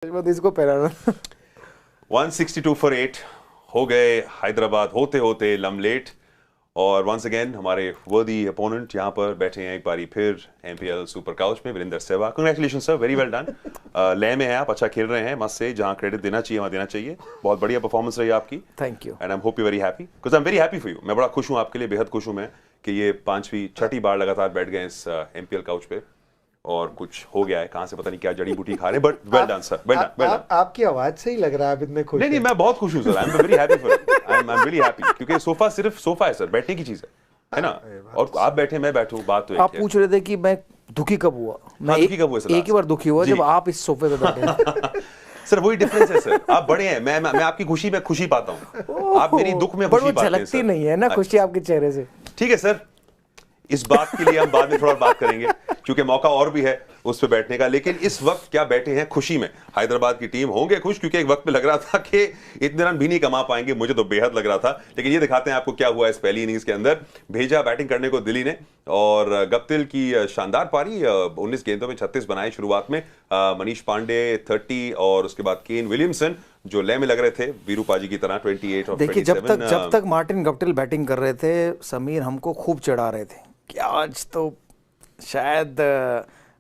इसको पहला 162 फॉर 8 हो गए हैदराबाद होते होते लमलेट। और वंस अगेन हमारे वर्दी अपोनेंट यहाँ पर बैठे हैं एक बारी फिर एमपीएल सुपर काउच में Virender Sehwag. Congratulation sir, very well done. लय में है आप, अच्छा खेल रहे हैं, मस्त से, जहाँ क्रेडिट देना चाहिए वहाँ देना चाहिए। बहुत बढ़िया परफॉर्मेंस रही आपकी। Thank you and I hope you very happy because I am very happy for you. मैं बड़ा खुश हूँ आपके लिए, बेहद खुश हूँ मैं कि ये छठी बार लगातार बैठ गए इस एमपीएल काउच पे और कुछ हो गया है, कहां से पता नहीं क्या जड़ी बूटी खा रहे हैं, but well done sir, well done, well done. आपकी आवाज से ही लग रहा है आप इतने खुश। नहीं, मैं बहुत खुश हूं sir, I am very happy for, I am really happy, क्योंकि सोफा सिर्फ सोफा है सर, बैठने की चीज है ना। और आप बैठे मैं बैठूं, बात तो आप पूछ रहे थे कि मैं दुखी कब हुआ। मैं दुखी कब हुआ सर? एक ही बार दुखी हुआ जब आप इस सोफे पे बैठे। सर वही डिफरेंस है सर, आप बड़े हैं, मैं आपकी खुशी में खुशी पाता हूँ, आप मेरी दुख में खुशी पाते हैं। झलकती नहीं है ना खुशी आपके चेहरे से। ठीक है सर, इस बात के लिए हम बाद में थोड़ा बात करेंगे क्योंकि मौका और भी है उस पे बैठने का। लेकिन इस वक्त क्या बैठे हैं खुशी में, हैदराबाद की टीम होंगे खुश, क्योंकि एक वक्त में लग रहा था कि इतने रन भी नहीं कमा पाएंगे, मुझे तो बेहद लग रहा था। लेकिन ये दिखाते हैं आपको क्या हुआ इस पहली इनिंग्स के अंदर। भेजा बैटिंग करने को दिल्ली ने और गप्टिल की शानदार पारी, 19 गेंदों में 36 बनाए शुरुआत में। मनीष पांडे 30 और उसके बाद केन विलियमसन जो लय में लग रहे थे वीरू पाजी की तरह 28 और 27। देखिए जब तक मार्टिन गप्टिल बैटिंग कर रहे थे, समीर हमको खूब चढ़ा रहे थे कि आज तो शायद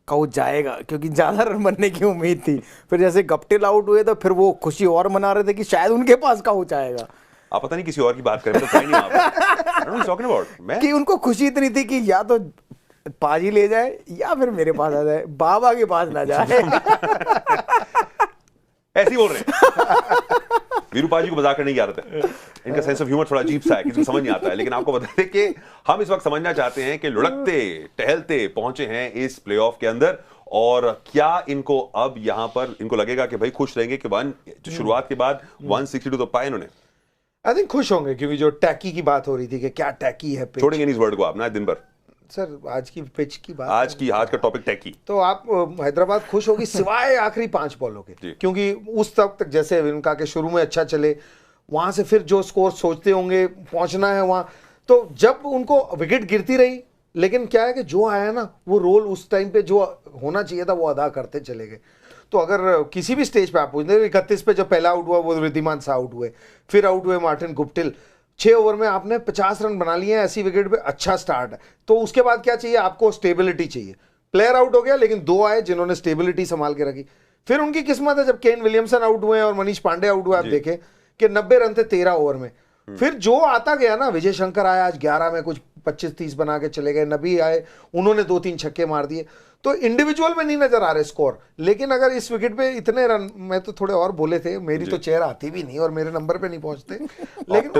काउच जाएगा, क्योंकि ज्यादा रन बनने की उम्मीद थी। फिर जैसे गप्टिल आउट हुए तो फिर वो खुशी और मना रहे थे कि शायद उनके पास काउच आएगा। आप पता नहीं किसी और की बात करें, तो नहीं आप मैं कि उनको खुशी इतनी थी कि या तो पाजी ले जाए या फिर मेरे पास आ जाए, बाबा के पास ना जाए। ऐसे ही बोल रहे हैं। वीरू पाजी को मजाक करने की आदत है, इनका सेंस ऑफ ह्यूमर थोड़ा अजीब सा है, किसी को समझ नहीं आता है। लेकिन आपको बता दें कि हम इस वक्त समझना चाहते हैं कि लुढ़कते टहलते पहुंचे हैं इस प्लेऑफ के अंदर, और क्या इनको अब यहां पर इनको लगेगा कि भाई खुश रहेंगे कि शुरुआत के बाद 162 तो पाए इन्होंने। आई थिंक खुश होंगे, क्योंकि जो टैकी की बात हो रही थी कि क्या टैकी है पिच। छोड़ेंगे नहीं इस वर्ड को आप ना दिन भर सर। आज की पिच की बात, आज का टॉपिक टैकी। तो आप हैदराबाद खुश होगी सिवाय आखिरी 5 बॉलों के, क्योंकि उस तक जैसे उनका के शुरू में अच्छा चले, वहां से फिर जो स्कोर सोचते होंगे पहुंचना है वहां, तो जब उनको विकेट गिरती रही, लेकिन क्या है कि जो आया ना वो रोल उस टाइम पे जो होना चाहिए था वो अदा करते चले गए। तो अगर किसी भी स्टेज पे आप पूछ लें, 31 पे जब पहला आउट हुआ वो रिद्धिमान शाह आउट हुए, फिर आउट हुए मार्टिन गुप्टिल, 6 ओवर में आपने 50 रन बना लिए हैं, ऐसी विकेट पे अच्छा स्टार्ट है। तो उसके बाद क्या चाहिए आपको? स्टेबिलिटी चाहिए। प्लेयर आउट हो गया, लेकिन 2 आए जिन्होंने स्टेबिलिटी संभाल के रखी। फिर उनकी किस्मत है जब केन विलियमसन आउट हुए और मनीष पांडे आउट हुए, आप देखें कि 90 रन थे 13 ओवर में। फिर जो आता गया ना, विजय शंकर आया आज 11 में कुछ 25-30 बना के चले गए, नबी आए, उन्होंने 2-3 छक्के मार दिए। तो इंडिविजुअल में नहीं नजर आ रहे स्कोर, लेकिन अगर इस विकेट पे इतने रन, मैं तो थोड़े और बोले थे, मेरी तो चेयर आती भी नहीं और मेरे नंबर पे नहीं पहुंचते। लेकिन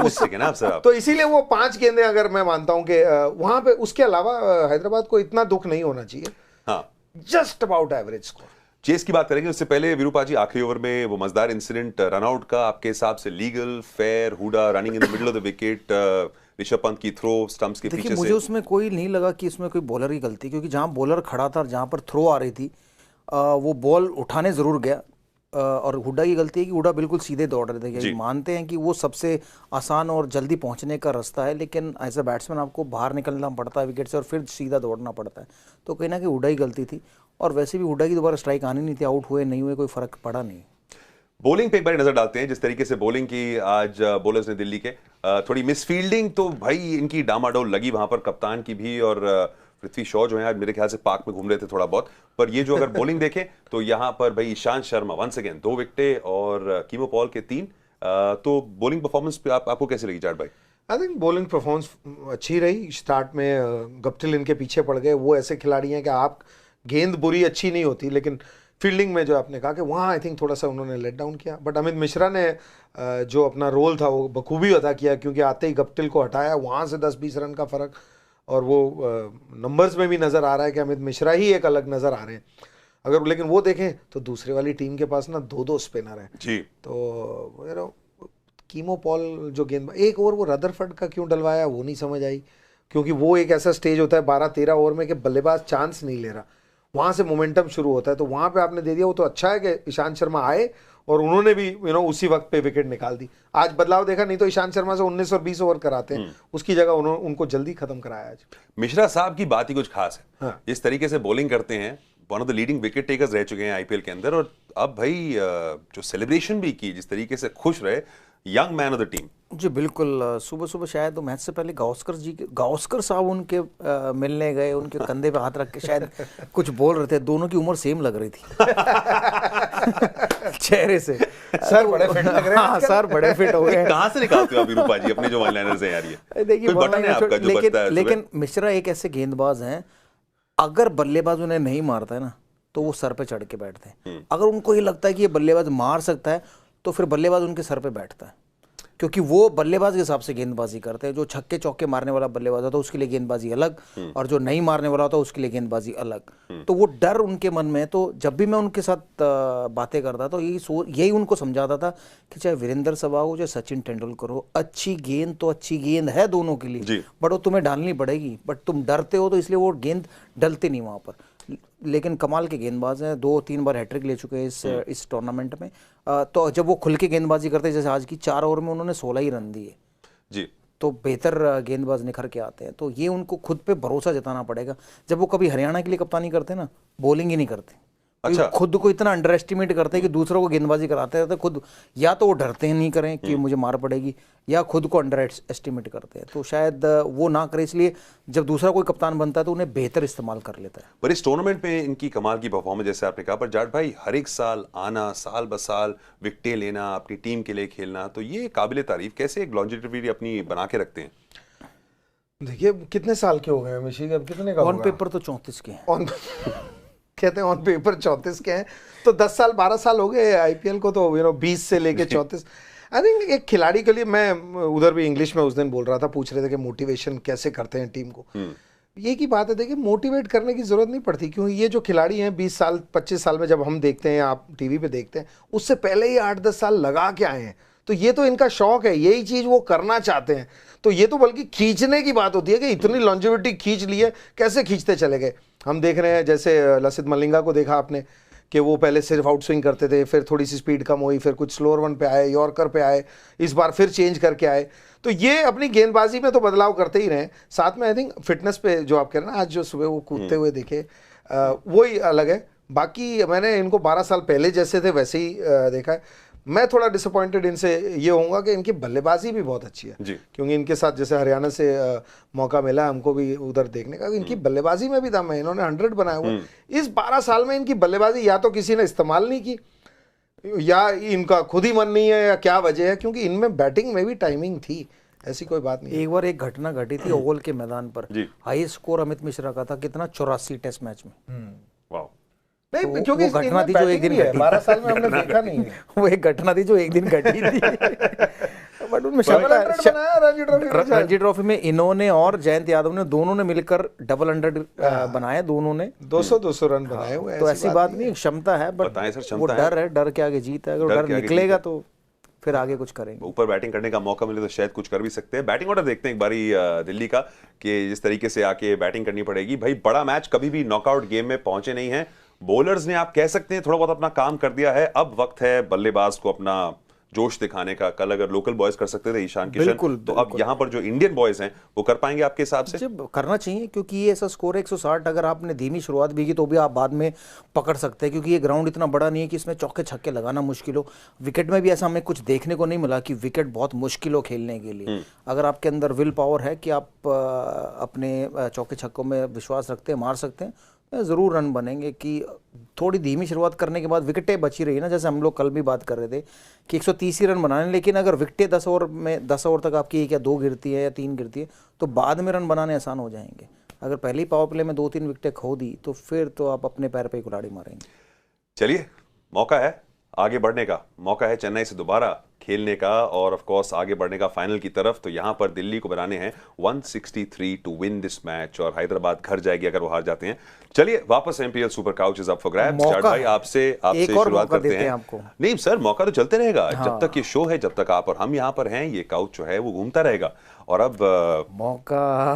तो इसीलिए वो 5 गेंदें, अगर मैं मानता हूं कि वहां पे, उसके अलावा हैदराबाद को इतना दुख नहीं होना चाहिए। हाँ, just about average score. Chase की बात करेंगे उससे पहले वीरू पाजी, आखिरी ओवर में वो मजेदार इंसिडेंट रनआउट का, आपके हिसाब से legal, fair, Hooda running in the middle of the wicket, Rishabh Pant की थ्रो स्टंप्स के पीछे से? मुझे उसमें कोई नहीं लगा कि इसमें कोई बॉलर की गलती, क्योंकि जहां बॉलर खड़ा था और जहां पर थ्रो आ रही थी, वो बॉल उठाने जरूर गया। और हुडा की गलती है कि हुडा बिल्कुल सीधे दौड़ रहे थे। मानते हैं कि वो सबसे आसान और जल्दी पहुंचने का रास्ता है, लेकिन एज अ बैट्समैन आपको बाहर निकलना पड़ता है विकेट से और फिर सीधा दौड़ना पड़ता है। तो कहीं ना कहीं हुडा की गलती थी, और वैसे भी हुडा की दोबारा स्ट्राइक आनी नहीं थी, आउट हुए नहीं हुए कोई फर्क पड़ा नहीं। बॉलिंग पे एक बार नजर डालते हैं, जिस तरीके से बॉलिंग की आज बॉलर्स ने दिल्ली के, थोड़ी मिसफील्डिंग तो भाई इनकी डामाडोल लगी वहां पर, कप्तान की भी। और पृथ्वी शॉ जो है आज मेरे ख्याल से पार्क में घूम रहे थे थोड़ा बहुत, पर ये जो अगर बॉलिंग देखें तो यहाँ पर भाई ईशांत शर्मा वंस अगेन 2 विकेटें और कीमो पॉल के 3। तो बॉलिंग परफॉर्मेंस पे आपको कैसे लगी जाट भाई? आई थिंक बॉलिंग परफॉर्मेंस अच्छी रही। स्टार्ट में गप्टिल इनके पीछे पड़ गए, वो ऐसे खिलाड़ी हैं कि आप गेंद बुरी अच्छी नहीं होती, लेकिन फील्डिंग में जो आपने कहा कि वहाँ आई थिंक थोड़ा सा उन्होंने लेट डाउन किया। बट अमित मिश्रा ने जो अपना रोल था वो बखूबी अदा किया, क्योंकि आते ही गप्टिल को हटाया, वहाँ से 10-20 रन का फ़र्क, और वो नंबर्स में भी नज़र आ रहा है कि अमित मिश्रा ही एक अलग नज़र आ रहे हैं। अगर लेकिन वो देखें तो दूसरे वाली टीम के पास ना 2-2 स्पिनर हैं जी। तो कीमो पॉल जो गेंद, एक ओवर वो रदरफर्ड का क्यों डलवाया वो नहीं समझ आई, क्योंकि वो एक ऐसा स्टेज होता है 12-13 ओवर में कि बल्लेबाज चांस नहीं ले रहा, वहाँ से मोमेंटम शुरू होता है, तो वहाँ पे आपने दे दिया। वो तो अच्छा है कि ईशांत शर्मा आए और उन्होंने भी उसी वक्त पे विकेट निकाल दी। आज बदलाव देखा, नहीं तो ईशांत शर्मा से 19 और 20 ओवर कराते हैं, उसकी जगह उनको जल्दी खत्म कराया आज। मिश्रा साहब की बात ही कुछ खास है। हाँ। इस तरीके से बॉलिंग करते हैं, one of the leading wicket takers रह चुके हैं आईपीएल के अंदर, और अब भाई जो सेलिब्रेशन भी की, जिस तरीके से खुश रहे, young man of the team. जी बिल्कुल। सुबह सुबह शायद तो मैच से पहले गावस्कर साहब उनके मिलने गए, उनके कंधे पे हाथ रख के शायद कुछ बोल रहे थे। दोनों की उम्र सेम लग रही थी चेहरे से। सर बड़े फिट लग रहे हैं। हाँ सर बड़े फिट हो गए। कहाँ से निकालते हो आप विरूपा जी अपने जो वन लाइनर्स हैं यार? ये देखिए कोई बटन है आपका जो बजता है? लेकिन मिश्रा एक ऐसे गेंदबाज हैं, अगर बल्लेबाज उन्हें नहीं मारता है ना तो वो सर पे चढ़ के बैठते हैं। अगर उनको ये लगता है कि ये बल्लेबाज मार सकता है तो फिर बल्लेबाज उनके सर पे बैठता है, क्योंकि वो बल्लेबाज के हिसाब से गेंदबाजी करते हैं। जो छक्के चौके मारने वाला बल्लेबाज होता है उसके लिए गेंदबाजी अलग, और जो नहीं मारने वाला होता है उसके लिए गेंदबाजी अलग। तो वो डर उनके मन में है। तो जब भी मैं उनके साथ बातें करता तो यही उनको समझाता था कि चाहे वीरेंद्र सहवाग हो चाहे सचिन तेंदुलकर हो, अच्छी गेंद तो अच्छी गेंद है दोनों के लिए, बट वो तुम्हें डालनी पड़ेगी। बट तुम डरते हो तो इसलिए वो गेंद डलती नहीं वहाँ पर। लेकिन कमाल के गेंदबाज हैं, 2-3 बार हैट्रिक ले चुके हैं इस टूर्नामेंट में। तो जब वो खुल के गेंदबाजी करते हैं, जैसे आज की 4 ओवर में उन्होंने 16 ही रन दिए जी, तो बेहतर गेंदबाज निखर के आते हैं। तो ये उनको खुद पे भरोसा जताना पड़ेगा। जब वो कभी हरियाणा के लिए कप्तानी करते हैं ना, बॉलिंग ही नहीं करते। अच्छा, खुद को इतना अंडर एस्टिमेट करते हैं कि दूसरों को गेंदबाजी कराते रहते हैं। खुद या तो वो डरते हैं नहीं करें कि मुझे मार पड़ेगी, या खुद को अंडर एस्टिमेट करते हैं। तो शायद वो ना करें, इसलिए जब दूसरा कोई कप्तान बनता है तो उन्हें बेहतर इस्तेमाल कर लेता है। पर इस टूर्नामेंट में इनकी कमाल की परफॉर्मेंस, जैसे आपने कहा, पर जाट भाई हर एक साल आना, साल ब साल विकेटें लेना, अपनी टीम के लिए खेलना, तो ये काबिले तारीफ। कैसे एक लॉन्जेविटी अपनी बना के रखते हैं? देखिए कितने साल के हो गए मिशी, अब कितने का ऑन पेपर तो 34 के हैं। कहते हैं ऑन पेपर 34 के हैं, तो 10 साल 12 साल हो गए आईपीएल को, तो 20 से लेके 34। आई थिंक एक खिलाड़ी के लिए, मैं उधर भी इंग्लिश में उस दिन बोल रहा था, पूछ रहे थे कि मोटिवेशन कैसे करते हैं टीम को। ये की बात है, देखिए मोटिवेट करने की जरूरत नहीं पड़ती, क्योंकि ये जो खिलाड़ी हैं 20 साल 25 साल में जब हम देखते हैं, आप टीवी पे देखते हैं, उससे पहले ही 8-10 साल लगा के आए हैं। तो ये तो इनका शौक है, यही चीज वो करना चाहते हैं। तो ये तो बल्कि खींचने की बात होती है कि इतनी लॉन्जेविटी खींच ली है, कैसे खींचते चले गए। हम देख रहे हैं जैसे लसित मलिंगा को देखा आपने कि वो पहले सिर्फ आउट स्विंग करते थे, फिर थोड़ी सी स्पीड कम हुई, फिर कुछ स्लोअर वन पे आए, यॉर्कर पे आए, इस बार फिर चेंज करके आए। तो ये अपनी गेंदबाजी में तो बदलाव करते ही रहे। साथ में आई थिंक फिटनेस पे जो आप कह रहे हैं ना, आज जो सुबह वो कूदते हुए देखे, वही अलग है। बाकी मैंने इनको 12 साल पहले जैसे थे वैसे ही देखा है। मैं थोड़ा डिसअपॉइंटेड इनसे ये होऊंगा कि इनकी बल्लेबाजी भी बहुत अच्छी है, क्योंकि इनके साथ जैसे हरियाणा से मौका मिला हमको भी उधर देखने का, इनकी बल्लेबाजी में भी दम है। इन्होंने 100 बनाया हुआ। इस 12 साल में इनकी बल्लेबाजी या तो किसी ने इस्तेमाल नहीं की, या इनका खुद ही मन नहीं है, या क्या वजह है, क्योंकि इनमें बैटिंग में भी टाइमिंग थी, ऐसी कोई बात नहीं। एक बार एक घटना घटी थी ओवल के मैदान पर, हाईएस्ट स्कोर अमित मिश्रा का था, कितना 84 टेस्ट मैच में। नहीं, क्योंकि वो घटना थी जो एक दिन घटी, 12 साल में हमने देखा नहीं है। वो एक घटना थी जो एक दिन घटी थी। बट उनमें रणजी ट्रॉफी में इन्होंने और जयंत यादव ने दोनों ने मिलकर डबल 100 बनाए, दोनों ने 200 रन बनाए हुए। तो ऐसी बात नहीं, क्षमता है, बट वो डर है, डर के आगे जीत है। अगर डर निकलेगा तो फिर आगे कुछ करेंगे। ऊपर बैटिंग करने का मौका मिले तो शायद कुछ कर भी सकते हैं। बैटिंग ऑर्डर देखते हैं एक बारी दिल्ली का, कि जिस तरीके से आके बैटिंग करनी पड़ेगी। भाई बड़ा मैच, कभी भी नॉकआउट गेम में पहुंचे नहीं है। बॉलर्स ने, आप कह सकते हैं, थोड़ा बहुत अपना काम कर दिया है। अब वक्त है बल्लेबाज को अपना जोश दिखाने का। कल अगर लोकल बॉयज कर सकते थे ईशान किशन, तो अब यहाँ पर जो इंडियन बॉयज हैं वो कर पाएंगे आपके हिसाब से? जब करना चाहिए, क्योंकि ये ऐसा स्कोर है 160। अगर आपने धीमी शुरुआत भी की तो भी आप बाद में पकड़ सकते हैं, क्योंकि ये ग्राउंड इतना बड़ा नहीं है कि इसमें चौके छक्के लगाना मुश्किल हो। विकेट में भी ऐसा हमें कुछ देखने को नहीं मिला कि विकेट बहुत मुश्किल हो खेलने के लिए। अगर आपके अंदर विल पावर है कि आप अपने चौके छक्कों में विश्वास रखते हैं, मार सकते हैं, ज़रूर रन बनेंगे। कि थोड़ी धीमी शुरुआत करने के बाद विकेटें बची रही ना, जैसे हम लोग कल भी बात कर रहे थे कि 130 रन बनाने, लेकिन अगर विकेटें 10 ओवर तक आपकी क्या 2 गिरती है या 3 गिरती है, तो बाद में रन बनाने आसान हो जाएंगे। अगर पहले ही पावर प्ले में 2-3 विकेटें खो दी तो फिर तो आप अपने पैर पे कुल्हाड़ी मारेंगे। चलिए, मौका है आगे बढ़ने का, मौका है चेन्नई से दोबारा खेलने का, और ऑफ कोर्स आगे बढ़ने का फाइनल की तरफ। तो यहां पर दिल्ली को बनाने हैं 163 टू विन दिस मैच, और हैदराबाद घर जाएगी अगर वो हार जाते हैं। चलिए, वापस MPL super couch is up for grabs. Jat भाई आपसे शुरुआत करते हैं। आपको नहीं सर, मौका तो चलते रहेगा। जब तक ये शो है, जब तक आप और हम यहाँ पर हैं, ये काउच जो है वो घूमता रहेगा। और अब मौका